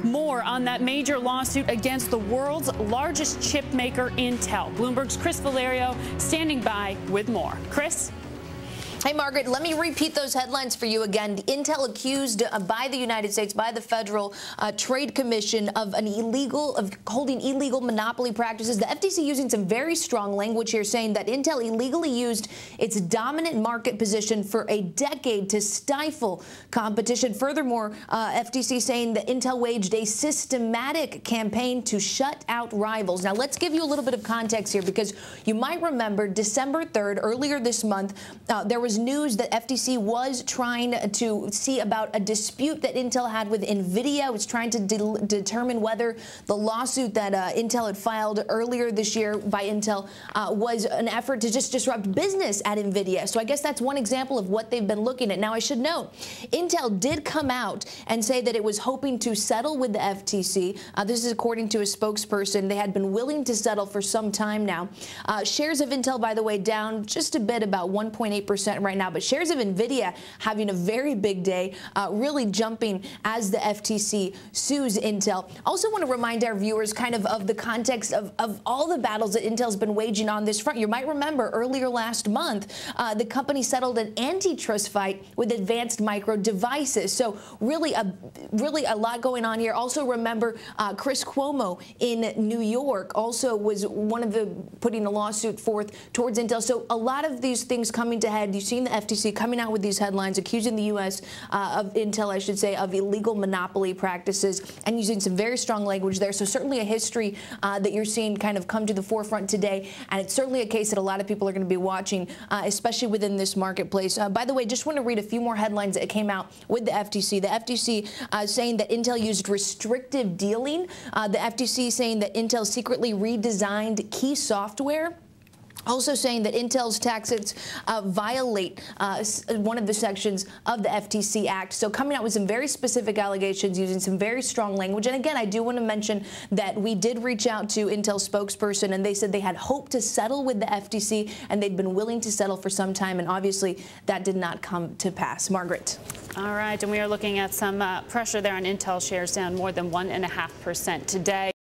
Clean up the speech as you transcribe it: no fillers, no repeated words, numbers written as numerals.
More on that major lawsuit against the world's largest chip maker, Intel. Bloomberg's Cris Valerio standing by with more. Cris? Hey, Margaret, let me repeat those headlines for you again. Intel accused by the United States, by the Federal Trade Commission of holding illegal monopoly practices. The FTC using some very strong language here, saying that Intel illegally used its dominant market position for a decade to stifle competition. Furthermore, FTC saying that Intel waged a systematic campaign to shut out rivals. Now, let's give you a little bit of context here, because you might remember December 3rd, earlier this month, there was news that FTC was trying to see about a dispute that Intel had with NVIDIA. It was trying to determine whether the lawsuit that Intel had filed earlier this year by Intel was an effort to just disrupt business at NVIDIA. So I guess that's one example of what they've been looking at. Now, I should note, Intel did come out and say that it was hoping to settle with the FTC. This is according to a spokesperson. They had been willing to settle for some time now. Shares of Intel, by the way, down just a bit, about 1.8% right now, but shares of NVIDIA having a very big day, really jumping as the FTC sues Intel. Also want to remind our viewers kind of the context of all the battles that Intel's been waging on this front. You might remember earlier last month, the company settled an antitrust fight with Advanced Micro Devices. So really a lot going on here. Also remember Chris Cuomo in New York also was one of the putting a lawsuit forth towards Intel. So a lot of these things coming to head. You've seen the FTC coming out with these headlines accusing the U.S. Of Intel, I should say, of illegal monopoly practices, and using some very strong language there. So certainly a history that you're seeing kind of come to the forefront today, and it's certainly a case that a lot of people are going to be watching, especially within this marketplace. By the way, just want to read a few more headlines that came out with the FTC. The FTC saying that Intel used restrictive dealing. The FTC saying that Intel secretly redesigned key software. Also saying that Intel's taxes violate one of the sections of the FTC Act. So coming out with some very specific allegations, using some very strong language. And again, I do want to mention that we did reach out to Intel's spokesperson, and they said they had hoped to settle with the FTC, and they'd been willing to settle for some time. And obviously, that did not come to pass. Margaret. All right, and we are looking at some pressure there on Intel shares, down more than 1.5% today.